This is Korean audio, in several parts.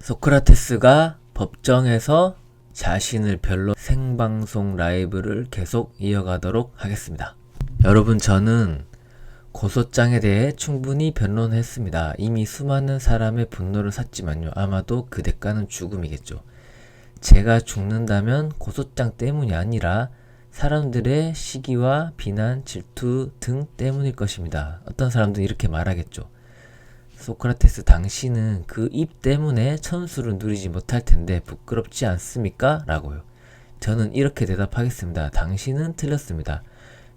소크라테스가 법정에서 자신을 별로 생방송 라이브를 계속 이어가도록 하겠습니다. 여러분, 저는 고소장에 대해 충분히 변론했습니다. 이미 수많은 사람의 분노를 샀지만요. 아마도 그 대가는 죽음이겠죠. 제가 죽는다면 고소장 때문이 아니라 사람들의 시기와 비난, 질투 등 때문일 것입니다. 어떤 사람들은 이렇게 말하겠죠. 소크라테스, 당신은 그 입 때문에 천수를 누리지 못할 텐데 부끄럽지 않습니까? 라고요. 저는 이렇게 대답하겠습니다. 당신은 틀렸습니다.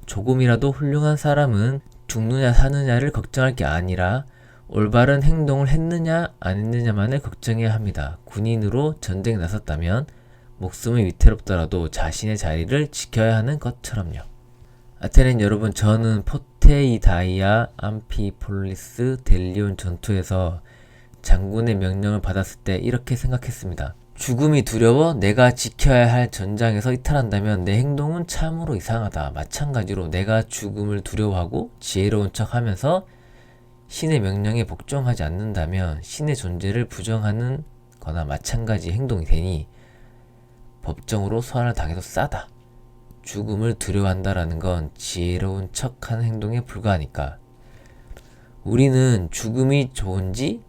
조금이라도 훌륭한 사람은 죽느냐 사느냐를 걱정할 게 아니라 올바른 행동을 했느냐 안 했느냐만을 걱정해야 합니다. 군인으로 전쟁에 나섰다면 목숨이 위태롭더라도 자신의 자리를 지켜야 하는 것처럼요. 아테네인 여러분, 저는 포테이다이아 암피폴리스 델리온 전투에서 장군의 명령을 받았을 때 이렇게 생각했습니다. 죽음이 두려워 내가 지켜야 할 전장에서 이탈한다면 내 행동은 참으로 이상하다. 마찬가지로 내가 죽음을 두려워하고 지혜로운 척하면서 신의 명령에 복종하지 않는다면 신의 존재를 부정하는 거나 마찬가지 행동이 되니 법정으로 소환을 당해도 싸다. 죽음을 두려워한다라는 건 지혜로운 척하는 행동에 불과하니까 우리는 죽음이 좋은지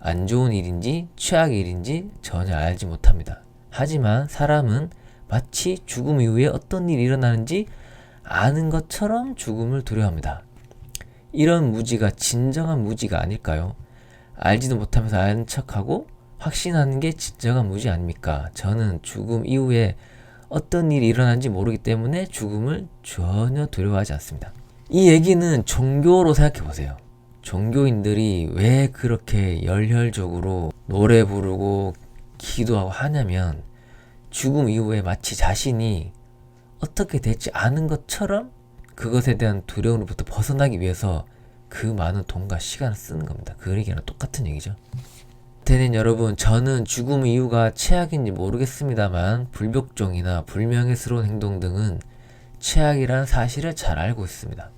안 좋은 일인지 최악의 일인지 전혀 알지 못합니다. 하지만 사람은 마치 죽음 이후에 어떤 일이 일어나는지 아는 것처럼 죽음을 두려워합니다. 이런 무지가 진정한 무지가 아닐까요? 알지도 못하면서 아는 척하고 확신하는 게 진정한 무지 아닙니까? 저는 죽음 이후에 어떤 일이 일어나는지 모르기 때문에 죽음을 전혀 두려워하지 않습니다. 이 얘기는 종교로 생각해 보세요. 종교인들이 왜 그렇게 열혈적으로 노래 부르고 기도하고 하냐면 죽음 이후에 마치 자신이 어떻게 될지 아는 것처럼 그것에 대한 두려움으로부터 벗어나기 위해서 그 많은 돈과 시간을 쓰는 겁니다. 그 얘기랑 똑같은 얘기죠. 아테네인 여러분, 저는 죽음 이유가 최악인지 모르겠습니다만 불복종이나 불명예스러운 행동 등은 최악이라는 사실을 잘 알고 있습니다.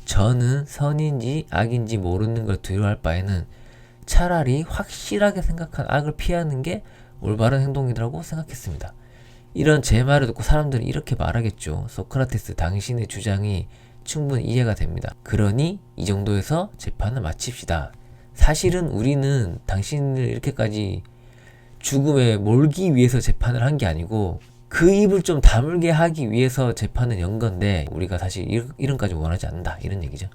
저는 선인지 악인지 모르는 걸 두려워할 바에는 차라리 확실하게 생각한 악을 피하는 게 올바른 행동이라고 생각했습니다. 이런 제 말을 듣고 사람들은 이렇게 말하겠죠. 소크라테스, 당신의 주장이 충분히 이해가 됩니다. 그러니 이 정도에서 재판을 마칩시다. 사실은 우리는 당신을 이렇게까지 죽음에 몰기 위해서 재판을 한 게 아니고 그 입을 좀 다물게 하기 위해서 재판을 연 건데 우리가 사실 이런까지 원하지 않는다, 이런 얘기죠.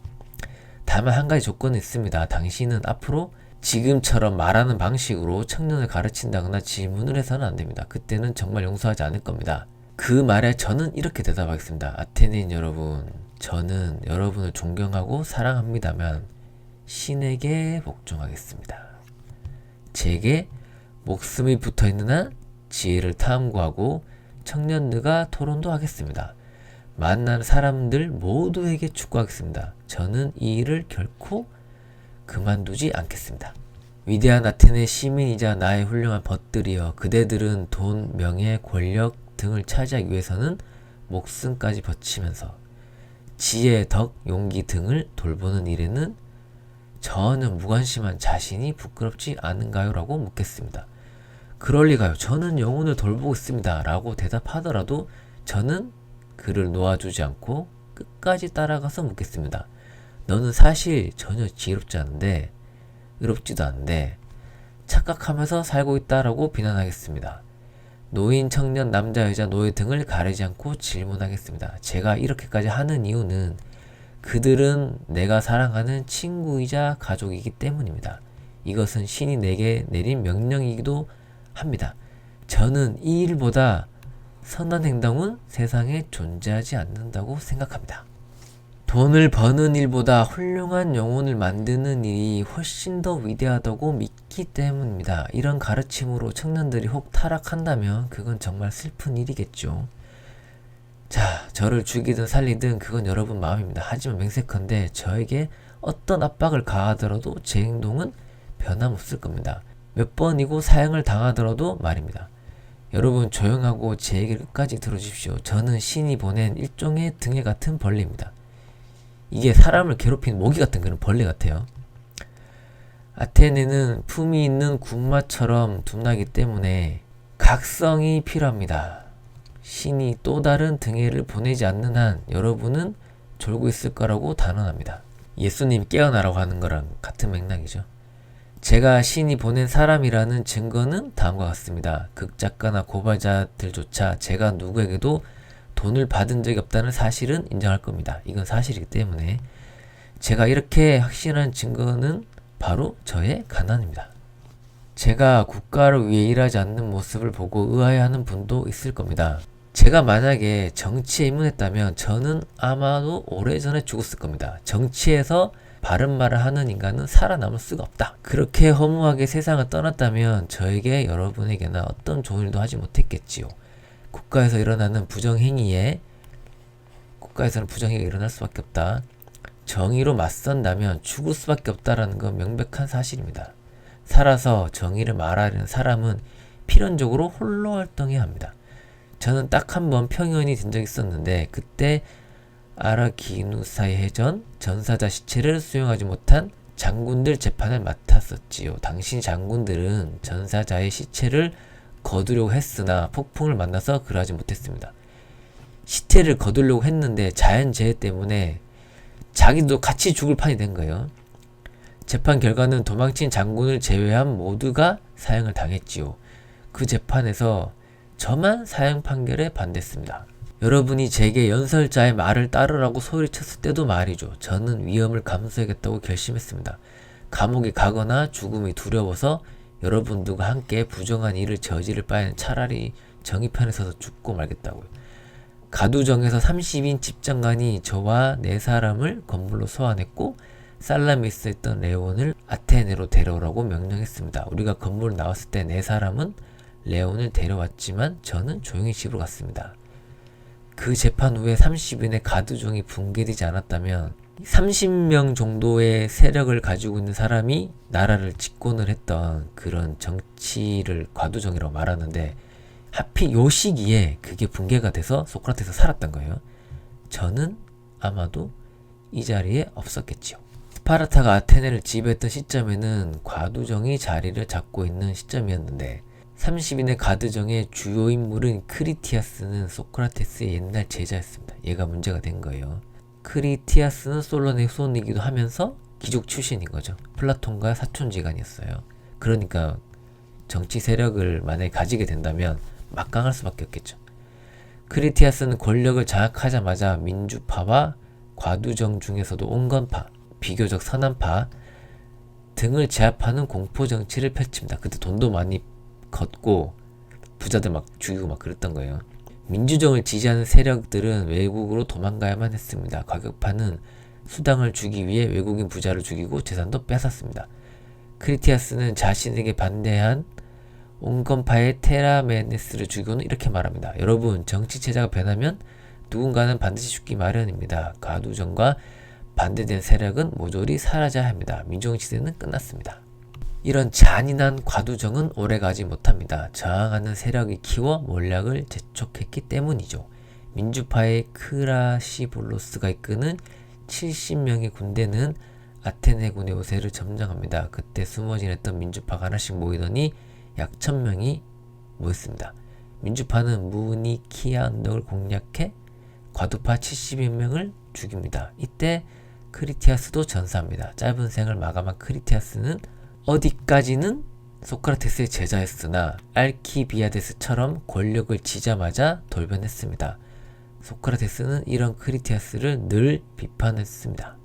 다만 한 가지 조건이 있습니다. 당신은 앞으로 지금처럼 말하는 방식으로 청년을 가르친다거나 질문을 해서는 안 됩니다. 그때는 정말 용서하지 않을 겁니다. 그 말에 저는 이렇게 대답하겠습니다. 아테네인 여러분, 저는 여러분을 존경하고 사랑합니다만 신에게 복종하겠습니다. 제게 목숨이 붙어있는 한 지혜를 탐구하고 청년들과 토론도 하겠습니다. 만난 사람들 모두에게 축구하겠습니다. 저는 이 일을 결코 그만두지 않겠습니다. 위대한 아테네 시민이자 나의 훌륭한 벗들이여, 그대들은 돈, 명예, 권력 등을 차지하기 위해서는 목숨까지 바치면서 지혜, 덕, 용기 등을 돌보는 일에는 전혀 무관심한 자신이 부끄럽지 않은가요? 라고 묻겠습니다. 그럴리가요. 저는 영혼을 돌보고 있습니다. 라고 대답하더라도 저는 그를 놓아주지 않고 끝까지 따라가서 묻겠습니다. 너는 사실 전혀 지혜롭지 않은데, 의롭지도 않은데 착각하면서 살고 있다라고 비난하겠습니다. 노인, 청년, 남자, 여자, 노예 등을 가리지 않고 질문하겠습니다. 제가 이렇게까지 하는 이유는 그들은 내가 사랑하는 친구이자 가족이기 때문입니다. 이것은 신이 내게 내린 명령이기도 합니다. 저는 이 일보다 선한 행동은 세상에 존재하지 않는다고 생각합니다. 돈을 버는 일보다 훌륭한 영혼을 만드는 일이 훨씬 더 위대하다고 믿기 때문입니다. 이런 가르침으로 청년들이 혹 타락한다면 그건 정말 슬픈 일이겠죠. 자, 저를 죽이든 살리든 그건 여러분 마음입니다. 하지만 맹세컨대 저에게 어떤 압박을 가하더라도 제 행동은 변함없을 겁니다. 몇 번이고 사형을 당하더라도 말입니다. 여러분, 조용하고 제 얘기를 끝까지 들어주십시오. 저는 신이 보낸 일종의 등에 같은 벌레입니다. 이게 사람을 괴롭히는 모기 같은 그런 벌레 같아요. 아테네는 품이 있는 군마처럼 둔하기 때문에 각성이 필요합니다. 신이 또 다른 등해를 보내지 않는 한 여러분은 졸고 있을 거라고 단언합니다. 예수님 깨어나라고 하는 거랑 같은 맥락이죠. 제가 신이 보낸 사람이라는 증거는 다음과 같습니다. 극작가나 고발자들조차 제가 누구에게도 돈을 받은 적이 없다는 사실은 인정할 겁니다. 이건 사실이기 때문에 제가 이렇게 확신한 증거는 바로 저의 가난입니다. 제가 국가를 위해 일하지 않는 모습을 보고 의아해하는 분도 있을 겁니다. 제가 만약에 정치에 입문했다면 저는 아마도 오래전에 죽었을 겁니다. 정치에서 바른 말을 하는 인간은 살아남을 수가 없다. 그렇게 허무하게 세상을 떠났다면 저에게 여러분에게나 어떤 좋은 일도 하지 못했겠지요. 국가에서는 부정행위가 일어날 수밖에 없다. 정의로 맞선다면 죽을 수밖에 없다라는 건 명백한 사실입니다. 살아서 정의를 말하려는 사람은 필연적으로 홀로 활동해야 합니다. 저는 딱 한 번 평연이 된 적이 있었는데 그때 아라기누사의 해전 전사자 시체를 수용하지 못한 장군들 재판을 맡았었지요. 당시 장군들은 전사자의 시체를 거두려고 했으나 폭풍을 만나서 그러하지 못했습니다. 시체를 거두려고 했는데 자연재해 때문에 자기도 같이 죽을 판이 된 거예요. 재판 결과는 도망친 장군을 제외한 모두가 사형을 당했지요. 그 재판에서 저만 사형 판결에 반대했습니다. 여러분이 제게 연설자의 말을 따르라고 소리쳤을 때도 말이죠. 저는 위험을 감수하겠다고 결심했습니다. 감옥에 가거나 죽음이 두려워서 여러분들과 함께 부정한 일을 저지를 바에는 차라리 정의 편에 서서 죽고 말겠다고요. 가두정에서 30인 집장관이 저와 4사람을 건물로 소환했고 살라미스에 있던 레온을 아테네로 데려오라고 명령했습니다. 우리가 건물을 나왔을 때 4사람은 레온을 데려왔지만 저는 조용히 집으로 갔습니다. 그 재판 후에 30인의 가두정이 붕괴되지 않았다면 30명 정도의 세력을 가지고 있는 사람이 나라를 집권을 했던 그런 정치를 가두정이라고 말하는데 하필 요 시기에 그게 붕괴가 돼서 소크라테스가 살았던 거예요. 저는 아마도 이 자리에 없었겠지요. 스파르타가 아테네를 지배했던 시점에는 과두정이 자리를 잡고 있는 시점이었는데 30인의 가두정의 주요 인물은 크리티아스는 소크라테스의 옛날 제자였습니다. 얘가 문제가 된 거예요. 크리티아스는 솔론의 후손이기도 하면서 귀족 출신인 거죠. 플라톤과 사촌지간이었어요. 그러니까 정치 세력을 만약에 가지게 된다면 막강할 수밖에 없겠죠. 크리티아스는 권력을 장악하자마자 민주파와 과두정 중에서도 온건파, 비교적 선한파 등을 제압하는 공포정치를 펼칩니다. 그때 돈도 많이 걷고 부자들 막 죽이고 막 그랬던 거예요. 민주정을 지지하는 세력들은 외국으로 도망가야만 했습니다. 과격파는 수당을 주기 위해 외국인 부자를 죽이고 재산도 뺏었습니다. 크리티아스는 자신에게 반대한 온건파의 테라메네스를 죽이고는 이렇게 말합니다. 여러분, 정치체제가 변하면 누군가는 반드시 죽기 마련입니다. 가두정과 반대된 세력은 모조리 사라져야 합니다. 민주정치제는 끝났습니다. 이런 잔인한 과두정은 오래가지 못합니다. 저항하는 세력이 키워 몰락을 재촉했기 때문이죠. 민주파의 크라시볼로스가 이끄는 70명의 군대는 아테네군의 요새를 점령합니다. 그때 숨어 지냈던 민주파가 하나씩 모이더니 약 1000명이 모였습니다. 민주파는 무니키아 언덕을 공략해 과두파 70여명을 죽입니다. 이때 크리티아스도 전사합니다. 짧은 생을 마감한 크리티아스는 어디까지는 소크라테스의 제자였으나 알키비아데스처럼 권력을 쥐자마자 돌변했습니다. 소크라테스는 이런 크리티아스를 늘 비판했습니다.